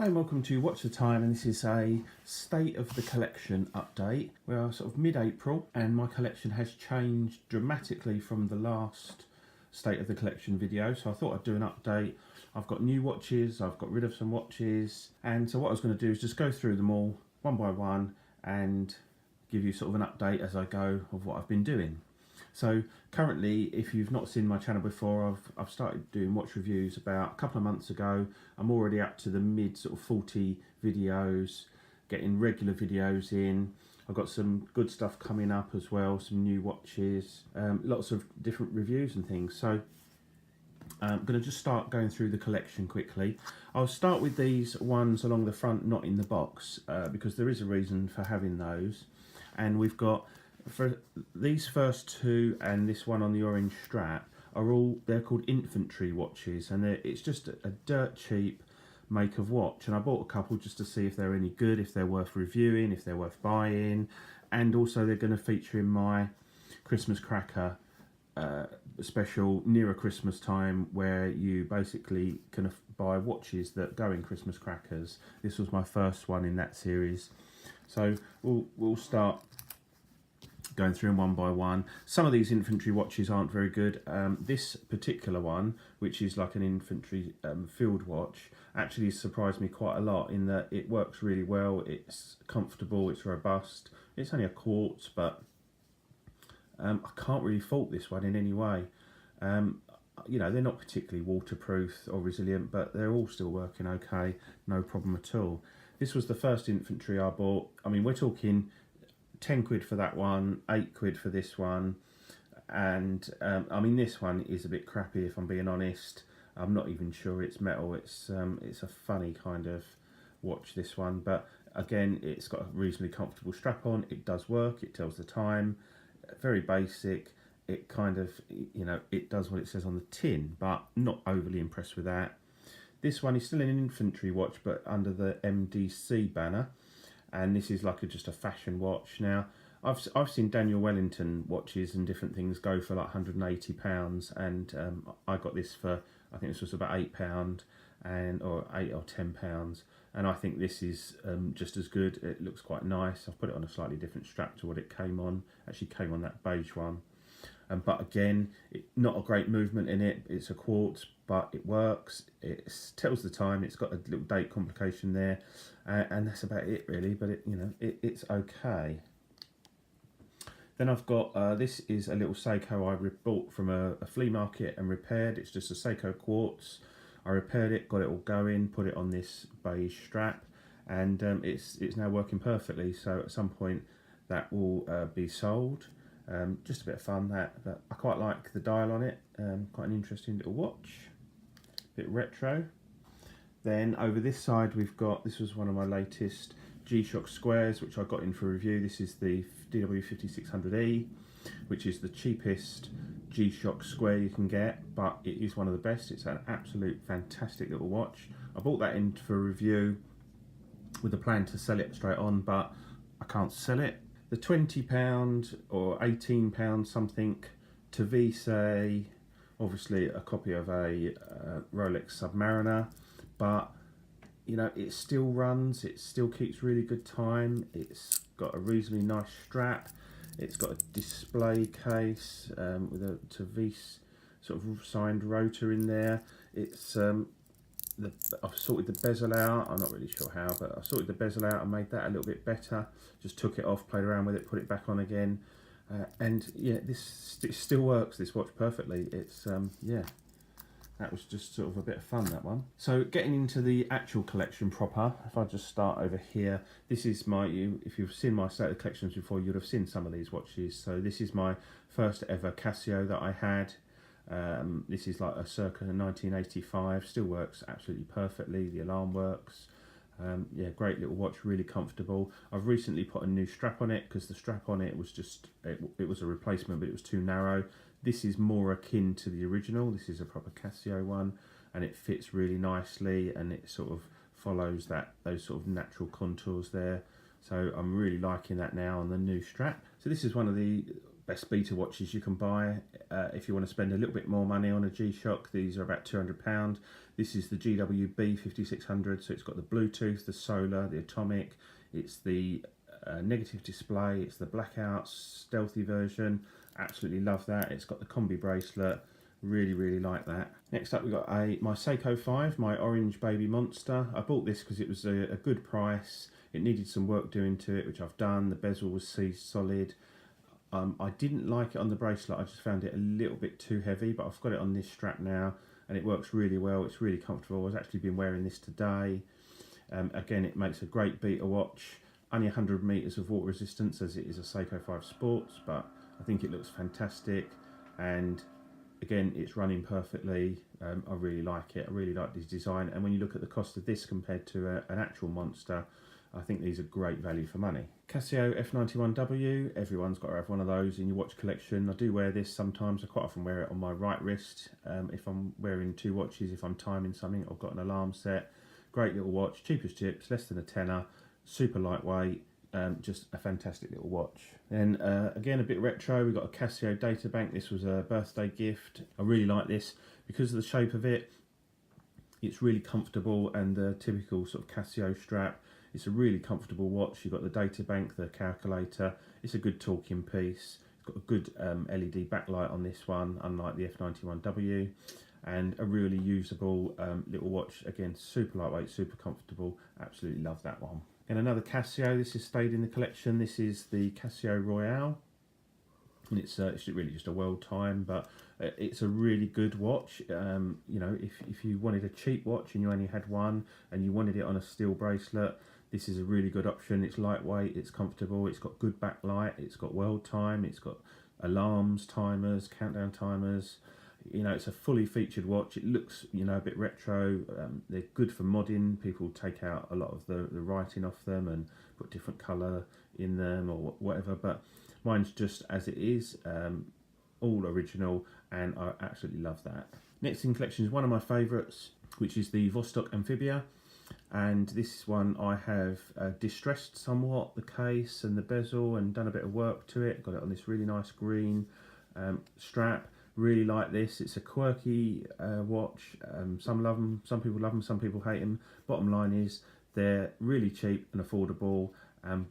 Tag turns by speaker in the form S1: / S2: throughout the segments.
S1: Hi and welcome to Watch the Time, and this is a state of the collection update. We are sort of mid-April and my collection has changed dramatically from the last state of the collection video, so I thought I'd do an update. I've got new watches, I've got rid of some watches, and so what I was going to do is just go through them all one by one and give you sort of an update as I go of what I've been doing. So currently, if you've not seen my channel before, I've started doing watch reviews about a couple of months ago. I'm already up to the mid sort of 40 videos, getting regular videos in. I've got some good stuff coming up as well, some new watches, lots of different reviews and things. So I'm going to just start going through the collection quickly. I'll start with these ones along the front, not in the box, because there is a reason for having those. And we've got, for these first two and this one on the orange strap, they're called infantry watches, and it's just a dirt cheap make of watch, and I bought a couple just to see if they're any good, if they're worth reviewing, if they're worth buying, and also they're going to feature in my Christmas cracker special nearer Christmas time, where you basically can buy watches that go in Christmas crackers. This was my first one in that series, so we'll start going through them one by one. Some of these infantry watches aren't very good. This particular one, which is like an infantry field watch, actually surprised me quite a lot in that it works really well, it's comfortable, it's robust. It's only a quartz, but I can't really fault this one in any way. You know, they're not particularly waterproof or resilient, but they're all still working okay, no problem at all. This was the first infantry I bought. I mean, we're talking 10 quid for that one, 8 quid for this one, and I mean, this one is a bit crappy if I'm being honest. I'm not even sure it's metal. It's a funny kind of watch, this one, but again, it's got a reasonably comfortable strap on. It does work, it tells the time, very basic. It kind of, you know, it does what it says on the tin, but not overly impressed with that. This one is still an infantry watch, but under the MDC banner. And this is like just a fashion watch. Now, I've seen Daniel Wellington watches and different things go for like £180, and I got this for, I think this was about £8, or £8 or £10, and I think this is just as good. It looks quite nice. I've put it on a slightly different strap to what it came on. Actually came on that beige one, but again, not a great movement in it. It's a quartz, but it works. It tells the time. It's got a little date complication there, and that's about it really. But it's okay. Then I've got this is a little Seiko I bought from a flea market and repaired. It's just a Seiko quartz. I repaired it, got it all going, put it on this beige strap, and it's now working perfectly. So at some point that will be sold. Just a bit of fun, but I quite like the dial on it. Quite an interesting little watch, a bit retro. Then over this side we've got, this was one of my latest G-Shock squares which I got in for review. This is the DW5600E, which is the cheapest G-Shock square you can get, but it is one of the best. It's an absolute fantastic little watch. I bought that in for review with a plan to sell it straight on, but I can't sell it. The £20 or £18 something Tavise, obviously a copy of a Rolex Submariner, but you know, it still runs, it still keeps really good time. It's got a reasonably nice strap. It's got a display case with a Tavise sort of signed rotor in there. It's I've sorted the bezel out. I'm not really sure how, but I sorted the bezel out and made that a little bit better. Just took it off, played around with it, put it back on again, and yeah, it still works, this watch, perfectly. It's yeah, that was just sort of a bit of fun, that one. So getting into the actual collection proper, if I just start over here, this is my, if you've seen my state of collections before, you'd have seen some of these watches. So this is my first ever Casio that I had. This is like a circa 1985, still works absolutely perfectly. The alarm works. Yeah, great little watch, really comfortable. I've recently put a new strap on it because the strap on it was just, it was a replacement, but it was too narrow. This is more akin to the original. This is a proper Casio one, and it fits really nicely, and it sort of follows those sort of natural contours there. So I'm really liking that now on the new strap. So this is one of the best beta watches you can buy. If you want to spend a little bit more money on a G-Shock, these are about £200. This is the GWB 5600, so it's got the Bluetooth, the solar, the atomic, it's the negative display, it's the blackout stealthy version. Absolutely love that. It's got the combi bracelet. Really like that. Next up, we got my Seiko 5, my orange baby monster. I bought this because it was a good price. It needed some work doing to it, which I've done. The bezel was seized solid. I didn't like it on the bracelet. I just found it a little bit too heavy, but I've got it on this strap now and it works really well. It's really comfortable. I've actually been wearing this today. Again, it makes a great beta watch. Only 100 meters of water resistance as it is a Seiko 5 Sports, but I think it looks fantastic. And again, it's running perfectly. I really like it. I really like this design. And when you look at the cost of this compared to an actual monster, I think these are great value for money. Casio F91W, everyone's got to have one of those in your watch collection. I do wear this sometimes. I quite often wear it on my right wrist. If I'm wearing two watches, if I'm timing something, I've got an alarm set. Great little watch, cheap as chips, less than a tenner, super lightweight. Just a fantastic little watch. Then again, a bit retro, we've got a Casio data bank. This was a birthday gift. I really like this because of the shape of it. It's really comfortable, and the typical sort of Casio strap. It's a really comfortable watch. You've got the data bank, the calculator. It's a good talking piece. It's got a good LED backlight on this one, unlike the F91W. And a really usable little watch. Again, super lightweight, super comfortable. Absolutely love that one. And another Casio, this has stayed in the collection. This is the Casio Royale. And it's really just a world time, but it's a really good watch. You know, if you wanted a cheap watch and you only had one and you wanted it on a steel bracelet, this is a really good option. It's lightweight, it's comfortable, it's got good backlight, it's got world time, it's got alarms, timers, countdown timers. You know, it's a fully featured watch. It looks, you know, a bit retro. They're good for modding. People take out a lot of the writing off them and put different colour in them or whatever. But mine's just as it is, all original, and I absolutely love that. Next in collection is one of my favourites, which is the Vostok Amphibia. And this one I have distressed somewhat, the case and the bezel, and done a bit of work to it. Got it on this really nice green strap. Really like this. It's a quirky watch. Some love them, some people love them, some people hate them. Bottom line is they're really cheap and affordable,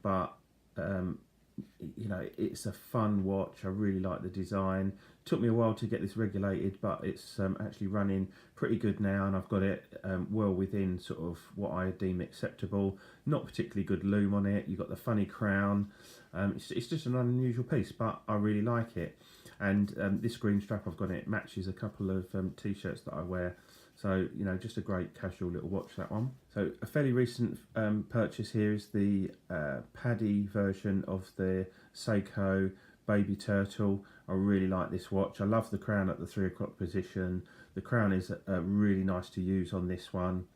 S1: but you know, it's a fun watch. I really like the design. Took me a while to get this regulated, but it's actually running pretty good now, and I've got it well within sort of what I deem acceptable. Not particularly good lume on it. You've got the funny crown. It's just an unusual piece, but I really like it. And this green strap I've got in it matches a couple of t-shirts that I wear. So, you know, just a great casual little watch, that one. So a fairly recent purchase here is the Paddy version of the Seiko Baby Turtle. I really like this watch. I love the crown at the 3 o'clock position. The crown is really nice to use on this one.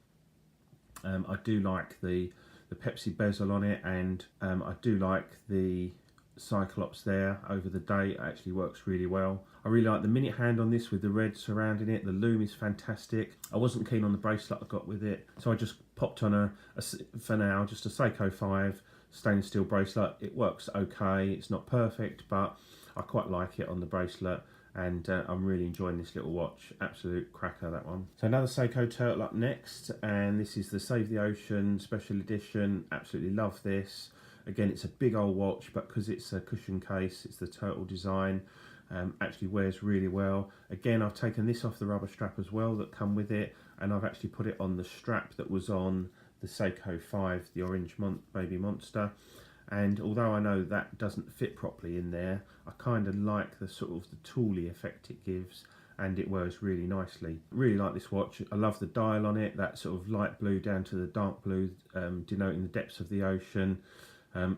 S1: I do like the Pepsi bezel on it, and I do like the Cyclops there over the day. It actually works really well. I really like the minute hand on this with the red surrounding it. The lume is fantastic. I wasn't keen on the bracelet I got with it, so I just popped on for now, just a Seiko 5 stainless steel bracelet. It works okay. It's not perfect, but I quite like it on the bracelet, and I'm really enjoying this little watch. Absolute cracker, that one. So another Seiko Turtle up next, and this is the Save the Ocean special edition. Absolutely love this. Again, it's a big old watch, but because it's a cushion case, it's the turtle design, actually wears really well. Again, I've taken this off the rubber strap as well that come with it, and I've actually put it on the strap that was on the Seiko 5, the orange baby monster. And although I know that doesn't fit properly in there, I kind of like the sort of the tooly effect it gives, and it wears really nicely. Really like this watch. I love the dial on it, that sort of light blue down to the dark blue, denoting the depths of the ocean.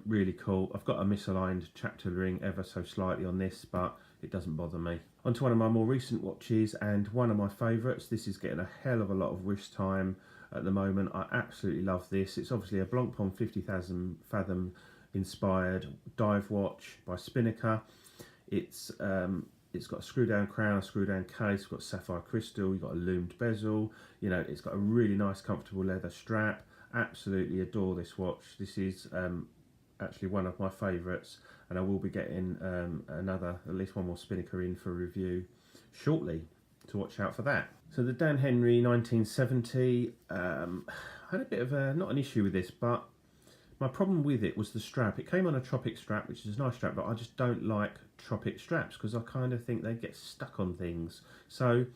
S1: Really cool. I've got a misaligned chapter ring ever so slightly on this, but it doesn't bother me. On to one of my more recent watches, and one of my favourites. This is getting a hell of a lot of wrist time at the moment. I absolutely love this. It's obviously a Blancpain 50,000 Fathom inspired dive watch by Spinnaker. It's got a screw down crown, a screw down case, it's got sapphire crystal, you've got a loomed bezel, you know, it's got a really nice comfortable leather strap. Absolutely adore this watch. This is actually one of my favourites, and I will be getting at least one more Spinnaker in for review shortly, to watch out for that. So the Dan Henry 1970, I had a bit of not an issue with this, but my problem with it was the strap. It came on a Tropic strap, which is a nice strap, but I just don't like Tropic straps because I kind of think they get stuck on things. So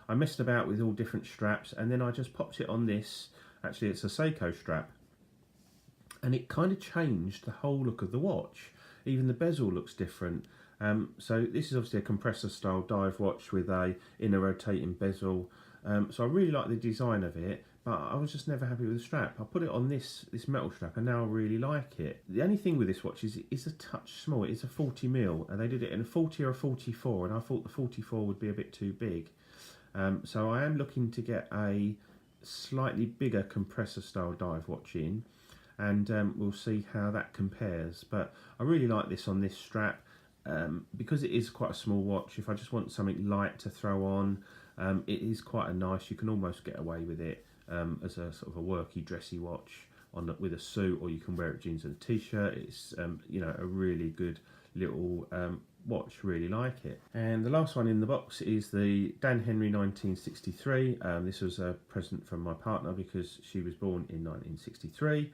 S1: I messed about with all different straps, and then I just popped it on this. Actually, it's a Seiko strap, and it kind of changed the whole look of the watch. Even the bezel looks different. So this is obviously a compressor style dive watch with a inner rotating bezel. So I really like the design of it, but I was just never happy with the strap. I put it on this metal strap, and now I really like it. The only thing with this watch is it's a touch small. It's a 40mm, and they did it in a 40 or a 44, and I thought the 44 would be a bit too big. So I am looking to get a slightly bigger compressor style dive watch in, and we'll see how that compares. But I really like this on this strap, because it is quite a small watch. If I just want something light to throw on, it is quite a nice, you can almost get away with it as a sort of a worky dressy watch with a suit, or you can wear it jeans and a t-shirt. It's you know, a really good little watch, really like it. And the last one in the box is the Dan Henry 1963. This was a present from my partner because she was born in 1963.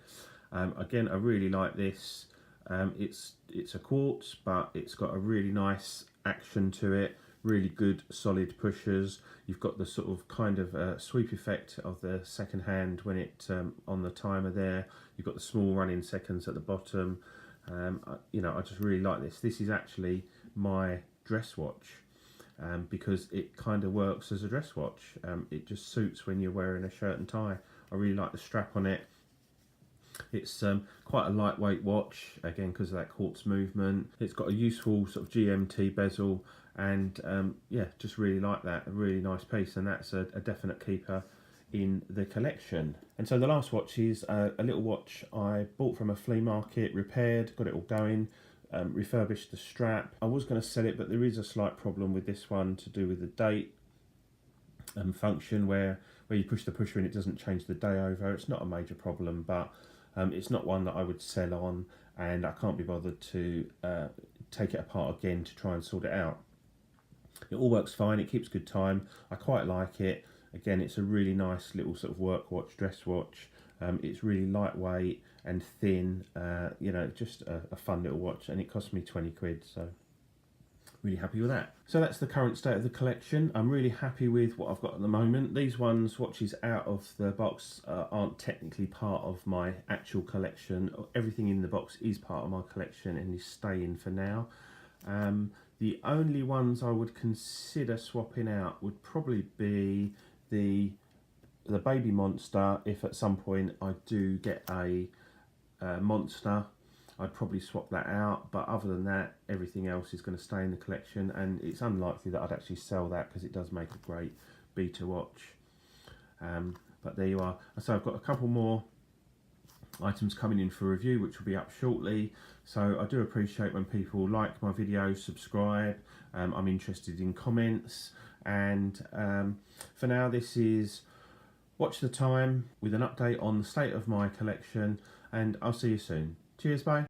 S1: Again, I really like this. It's a quartz, but it's got a really nice action to it, really good solid pushers. You've got the sort of kind of sweep effect of the second hand when it on the timer there. You've got the small running seconds at the bottom. You know, I just really like this. This is actually my dress watch, because it kind of works as a dress watch. It just suits when you're wearing a shirt and tie. I really like the strap on it. It's quite a lightweight watch, again because of that quartz movement. It's got a useful sort of GMT bezel, and yeah, just really like that. A really nice piece, and that's a definite keeper in the collection. And so the last watch is a little watch I bought from a flea market, repaired, got it all going, refurbished the strap. I was going to sell it, but there is a slight problem with this one to do with the date function, where you push the pusher and it doesn't change the day over. It's not a major problem, but it's not one that I would sell on, and I can't be bothered to take it apart again to try and sort it out. It all works fine, it keeps good time, I quite like it. Again, it's a really nice little sort of work watch, dress watch. It's really lightweight and thin, you know, just a fun little watch, and it cost me 20 quid, so really happy with that. So that's the current state of the collection. I'm really happy with what I've got at the moment. These watches out of the box aren't technically part of my actual collection. Everything in the box is part of my collection and is staying for now. The only ones I would consider swapping out would probably be the baby monster. If at some point I do get a monster, I'd probably swap that out, but other than that, everything else is going to stay in the collection, and it's unlikely that I'd actually sell that because it does make a great beta watch. But there you are. So I've got a couple more items coming in for review, which will be up shortly. So I do appreciate when people like my videos, subscribe. I'm interested in comments, and for now this is Watch the Time with an update on the state of my collection, and I'll see you soon. Cheers, bye.